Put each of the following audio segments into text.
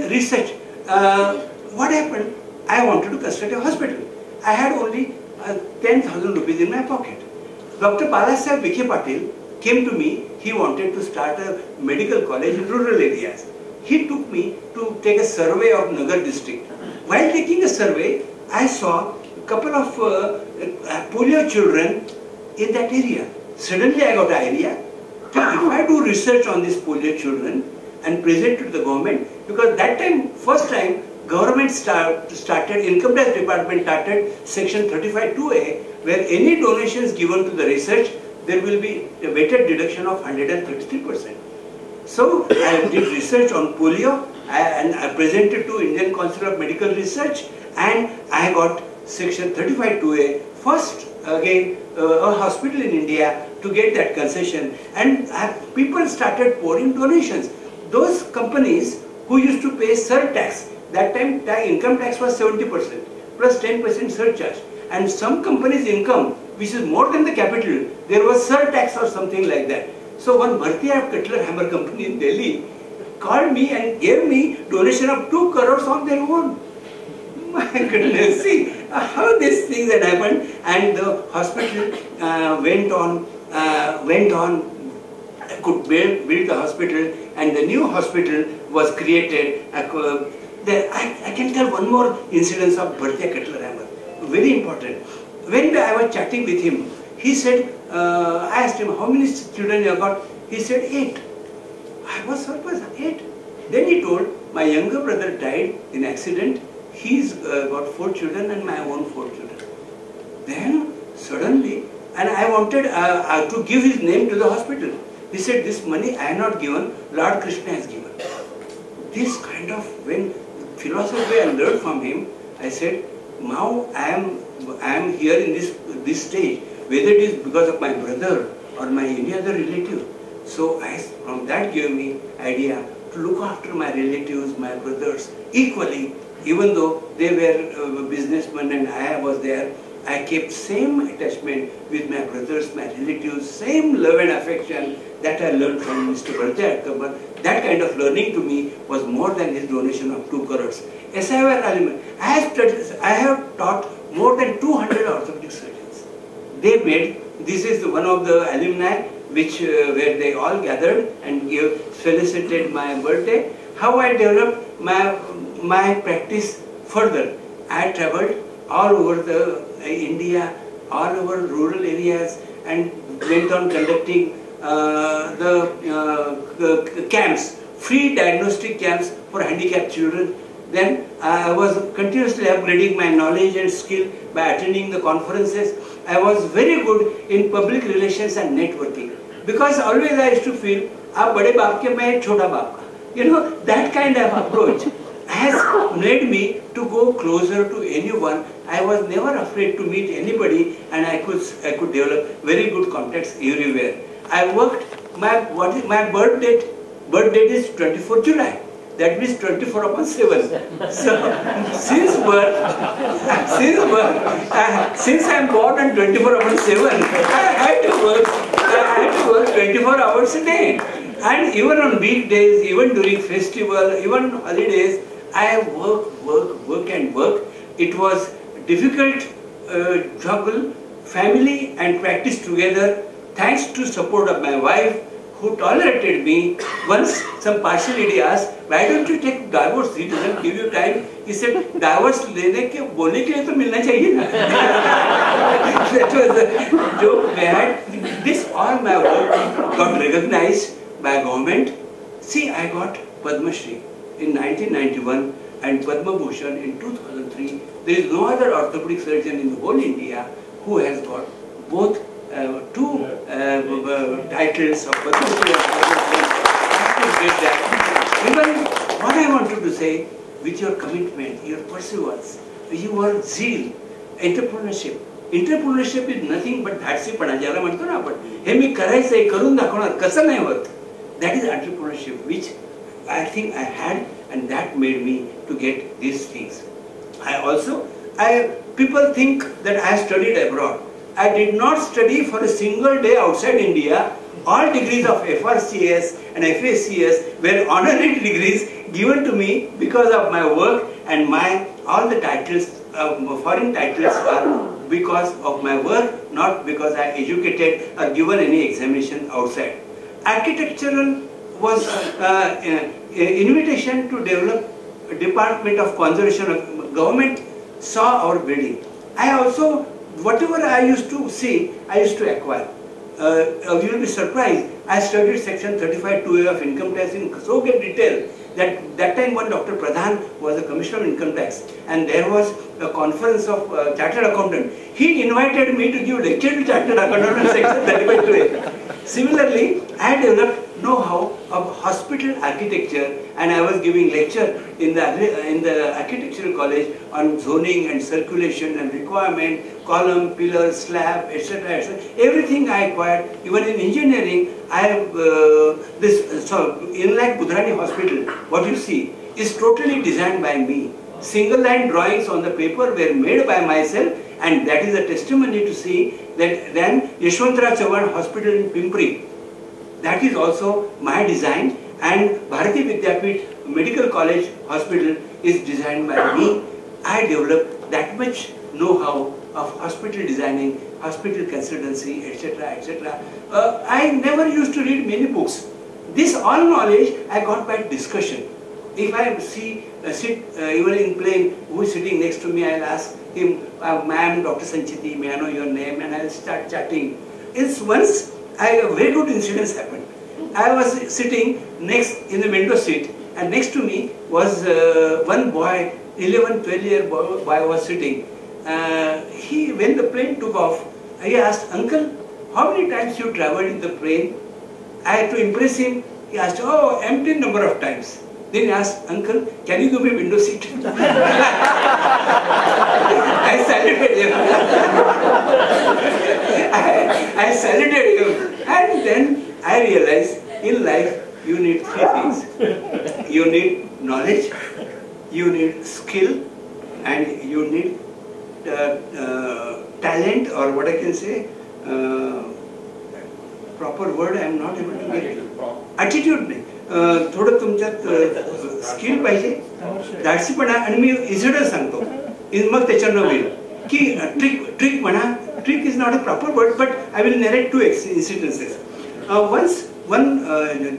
research. What happened? I wanted to construct a hospital. I had only 10,000 rupees in my pocket. Dr. Balasaheb Vikhe Patil came to me. He wanted to start a medical college in rural areas. He took me to take a survey of Nagar district. While taking a survey, I saw a couple of polio children in that area. Suddenly I got an idea. If I do research on these polio children and present it to the government, because that time, first time, government started, income tax department started section 35(2)(a), where any donations given to the research, there will be a weighted deduction of 133%. So I did research on polio and I presented to Indian Council of Medical Research, and I got section 35(2)(a), first again a hospital in India to get that concession, and people started pouring donations. Those companies who used to pay surtax, that time income tax was 70% plus 10% surcharge, and some companies' income, which is more than the capital, there was surtax or something like that. So one Bhartiya Cutler Hammer company in Delhi called me and gave me donation of 2 crores on their own. My goodness, see how these things had happened, and the hospital went on, could build the hospital, and the new hospital was created. I can tell one more incident of Bhartiya Cutler Hammer, very important. When I was chatting with him, he said, I asked him, how many children you got? He said, 8. I was surprised, 8. Then he told, my younger brother died in accident. He's got 4 children and my own 4 children. Then suddenly, and I wanted to give his name to the hospital. He said, this money I have not given, Lord Krishna has given. This kind of, when philosophy I learned from him, I said, now I am here in this stage, whether it is because of my brother or my any other relative. So from that gave me idea to look after my relatives, my brothers equally, even though they were businessmen and I was there. I kept same attachment with my brothers, my relatives, same love and affection that I learned from Mr. Bhartiya Cutler. That kind of learning to me was more than his donation of 2 crores. I have taught more than 200 orthopedic surgeons. They made, this is one of the alumni where they all gathered and felicited my birthday. How I developed my practice further. I traveled all over India, all over rural areas, and went on conducting the camps, free diagnostic camps for handicapped children. Then I was continuously upgrading my knowledge and skill by attending the conferences. I was very good in public relations and networking, because always I used to feel, "Aap bade baap ke, main chota baap ka." You know, that kind of approach has made me to go closer to anyone. I was never afraid to meet anybody, and I could develop very good contacts everywhere. I worked, my birth date is 24 July. That means 24/7. So since I am born on 24/7, I had to work 24 hours a day. And even on weekdays, even during festival, even holidays, I work and work. It was difficult juggle family and practice together. Thanks to support of my wife, who tolerated me. Once some partial lady asked, "Why don't you take divorce? He doesn't give you time." He said, "Divorce लेने के बोलने के लिए तो मिलना चाहिए ना." That was a joke we had. This all my work got recognized by government. See, I got Padma Shri in 1991 and Padma Bhushan in 2003. There is no other orthopedic surgeon in the whole India who has got both two titles of Padma Shri and Padma Bhushan. I could get that. Even what I wanted to say, with your commitment, your perseverance, your zeal, entrepreneurship. Entrepreneurship is nothing but धाडसीपणा, ज्याला म्हणतो ना आपण, हे मी करायचंय, करून दाखवणार, कसं नाही होत. That is entrepreneurship, which I think I had, and that made me to get these things. People think that I studied abroad. I did not study for a single day outside India. All degrees of FRCS and FACS were honorary degrees given to me because of my work, and all the titles, foreign titles, are because of my work, not because I educated or given any examination outside. Architectural was invitation to develop a Department of Conservation of Government saw our building. I also, whatever I used to see, I used to acquire. You will be surprised, I studied section 35 2A of income tax in so great detail that time when Dr. Pradhan was the Commissioner of Income Tax, and there was a conference of Chartered Accountant. He invited me to give lecture to Chartered Accountant in section 35 2A. Similarly, I developed know-how of hospital architecture, and I was giving lecture in the architectural college on zoning and circulation and requirement, column, pillar, slab, etc., etc. Everything I acquired. Even in engineering, I have Inland Budhrani Hospital. What you see is totally designed by me. Single line drawings on the paper were made by myself, and that is a testimony to see that then Yashwantrao Chavan Hospital in Pimpri, that is also my design, and Bharati Vidyapeeth Medical College Hospital is designed by me. I developed that much know-how of hospital designing, hospital consultancy, etc., etc. I never used to read many books. This all knowledge I got by discussion. If I sit even in plane, who is sitting next to me, I'll ask him, "Ma'am, Dr. Sancheti, may I know your name?" And I'll start chatting. It's once a very good incident happened. I was sitting next in the window seat, and next to me was one boy, 11, 12-year boy was sitting. When the plane took off, he asked, "Uncle, how many times you traveled in the plane?" I had to impress him. He asked, "Oh, empty number of times." Then he asked, "Uncle, can you give me window seat?" I saluted him. I saluted him. And then I realized in life you need three things. You need knowledge, you need skill, and you need talent, or what I can say, proper word I am not able to get. Attitude नाही. थोडं तुमच्यात skill पाहिजे, धाडसीपणा, आणि मी incidence सांगतो मग त्याच्यानं होईल की trick म्हणा. Trick is not a proper word, but I will narrate two incidences. Once one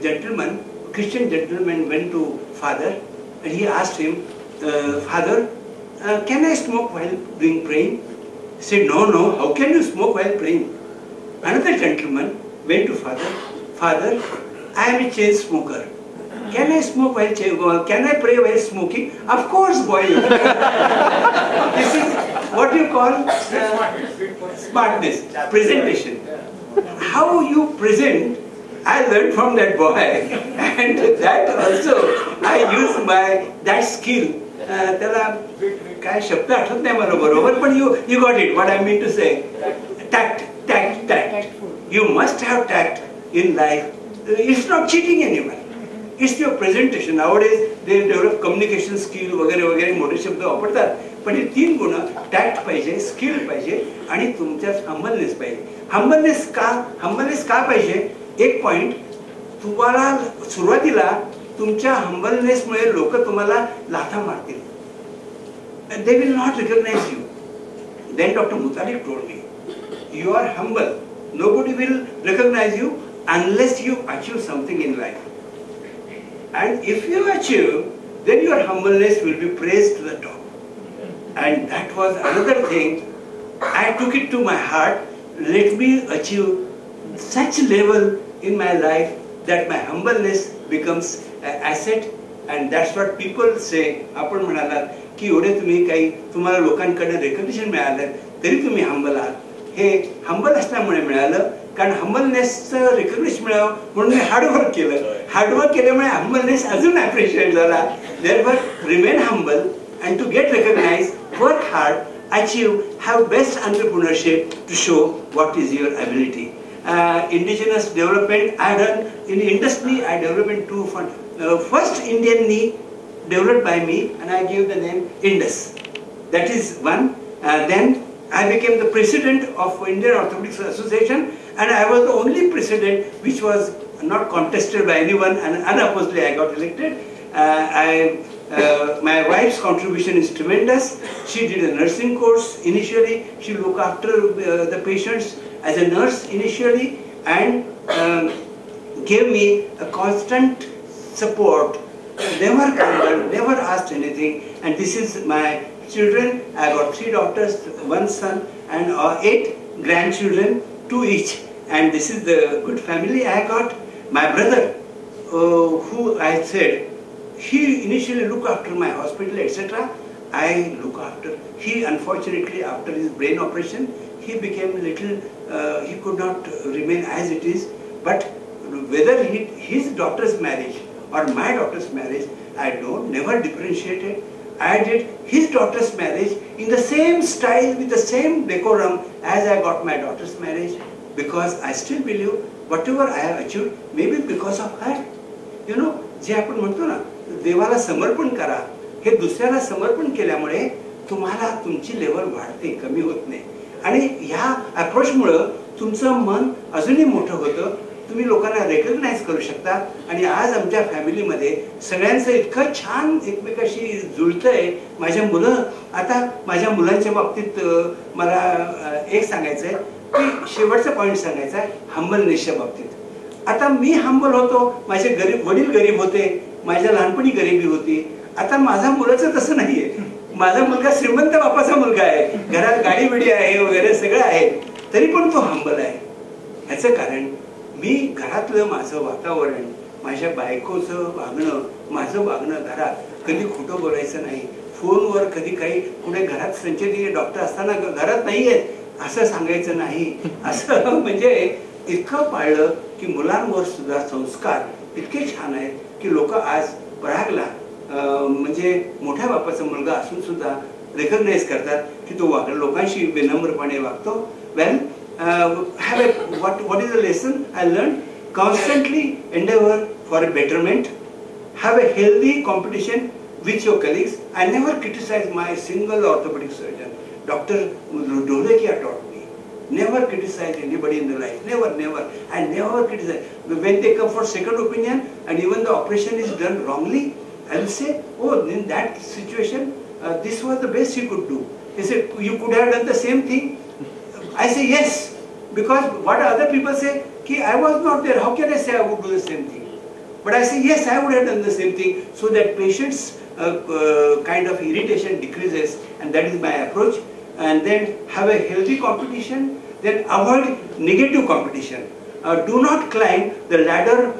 gentleman, Christian gentleman, went to father, and he asked him, "Father, can I smoke while doing praying?" He said, "No, how can you smoke while praying?" Another gentleman went to father, "Father, I am a chain smoker. Can I smoke while can I pray while smoking?" "Of course, boy." This is what you call smartness, presentation. How you present, I learned from that boy, and that also I use that skill. त्याला काय शब्द आठवत नाही मला बरोबर, पण you got it. What I mean to say, tact. You must have tact in life. It's not cheating anyone. It's your presentation. Nowadays they develop communication skill वगैरे मोठे शब्द वापरतात, पण हे तीन गुण, टॅक्ट पाहिजे, स्किल पाहिजे, आणि तुमच्यात हंबलनेस पाहिजे. हंबलनेस का पाहिजे? एक पॉइंट, तुम्हाला सुरुवातीला तुमच्या हंबलनेसमुळे लोक तुम्हाला लाथा मारतील. They will not recognize you. Then Dr. Mutalik told me, "You are humble. Nobody will recognize you unless you achieve something in life. And if you achieve, then your humbleness will be praised to the top." And that was another thing. I took it to my heart. Let me achieve such level in my life that my humbleness becomes an asset. And that's what people say. आपण म्हणालात की एवढे तुम्हाला लोकांकडे recognition मिळालं तरी तुम्ही humble आहात. हे हंबल असल्यामुळे मिळालं, कारण हंबलनेसचं रेकग्निशन मिळावं म्हणून मी हार्डवर्क केलं. हार्डवर्क केल्यामुळे हंबलनेस अजून अप्रिशिएट झाला. Therefore, remain humble, and to get recognized, work hard, achieve, have best entrepreneurship to show what is your ability. Indigenous development, I done in industry. I developed in two funds. First Indian knee developed by me, and I gave the name Indus. That is one. Then I became the president of Indian Orthopedics Association, and I was the only president which was not contested by anyone, and unopposedly I got elected. My wife's contribution is tremendous. She did a nursing course initially. She looked after the patients as a nurse initially, and gave me a constant support. Never grumbled, never asked anything. And this is my children. I got 3 daughters, 1 son, and 8 grandchildren, 2 each. And this is the good family I got. My brother, who I said, he initially looked after my hospital, etc. I look after. He unfortunately, after his brain operation, he became a little, he could not remain as it is. But whether his daughter's marriage or my daughter's marriage, I never differentiated. I did his daughter's marriage in the same style, with the same decorum as I got my daughter's marriage, because I still believe whatever I have achieved, maybe because of her. You know, जे आपण म्हणतो ना, देवाला समर्पण करा, हे दुसऱ्याला समर्पण केल्यामुळे तुम्हाला तुमची लेवल वाढते, कमी होत नाही. आणि ह्या अप्रोचमुळे तुमचं मन अजूनही मोठं होतं. तुम्ही लोकांना रेकग्नाइज करू शकता. आणि आज आमच्या फॅमिलीमध्ये सगळ्यांचं इतकं छान एकमेकाशी जुळतंय. माझ्या मुलं, आता माझ्या मुलांच्या बाबतीत मला एक सांगायचं आहे की शेवटचा पॉईंट सांगायचा आहे हंबलनेसच्या बाबतीत. आता मी हंबल होतो, माझे वडील गरीब होते, माझ्या लहानपणी गरिबी होती. आता माझा मुलाचं तसं नाहीये. माझा मुलगा श्रीमंत बापाचा मुलगा आहे, घरात गाडी बिडी आहे वगैरे सगळं आहे, तरी पण तो हंबल आहे. ह्याचं कारण मी घरातलं माझं वातावरण, माझ्या बायकोचं वागणं, माझं वागणं घरात कधी खोटं बोलायचं नाही. फोनवर कधी काही कुठे घरात संचेती डॉक्टर असताना घरात नाही आहेत असं सांगायचं नाही. असं म्हणजे इतकं पाळलं की मुलांवर सुद्धा संस्कार इतके छान आहेत की लोक आज परागला म्हणजे मोठ्या बापाचा मुलगा असून सुद्धा रेकग्नाइज करतात की तो लोकांशी विनम्रपणे वागतो. Well, what is the lesson I learned? Constantly endeavor for a betterment. Have a healthy competition with your colleagues. I never criticize my single orthopedic surgeon. Dr. Dholekia taught me. Never criticize anybody in the life. Never, never. I never criticize. When they come for second opinion and even the operation is done wrongly, I will say, oh, in that situation, this was the best you could do. He said, you could have done the same thing. I say yes, because what other people say, ki I was not there, how can I say I would do the same thing? But I say yes, I would have done the same thing, so that patient's kind of irritation decreases, and that is my approach. And then have a healthy competition, then avoid negative competition. Do not climb the ladder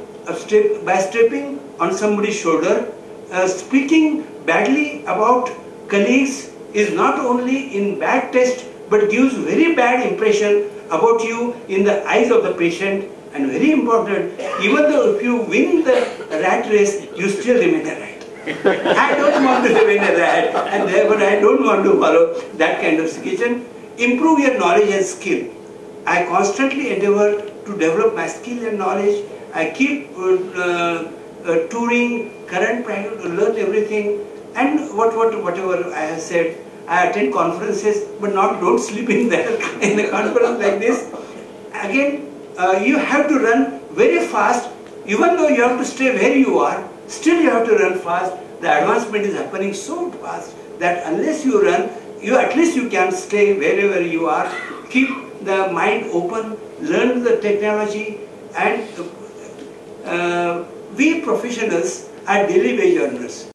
by stepping on somebody's shoulder. Speaking badly about colleagues is not only in bad taste, but gives very bad impression about you in the eyes of the patient. And very important, even though if you win the rat race, you still remain a rat. I don't want to remain a rat, and therefore I don't want to follow that kind of situation. Improve your knowledge and skill. I constantly endeavor to develop my skill and knowledge. I keep touring, current practice, to learn everything. And whatever I have said, I attend conferences, but don't sleep in there in a conference like this. Again, you have to run very fast. Even though you have to stay where you are, still you have to run fast. The advancement is happening so fast that unless you run, at least you can stay wherever you are. Keep the mind open, learn the technology, and we professionals are daily wage earners.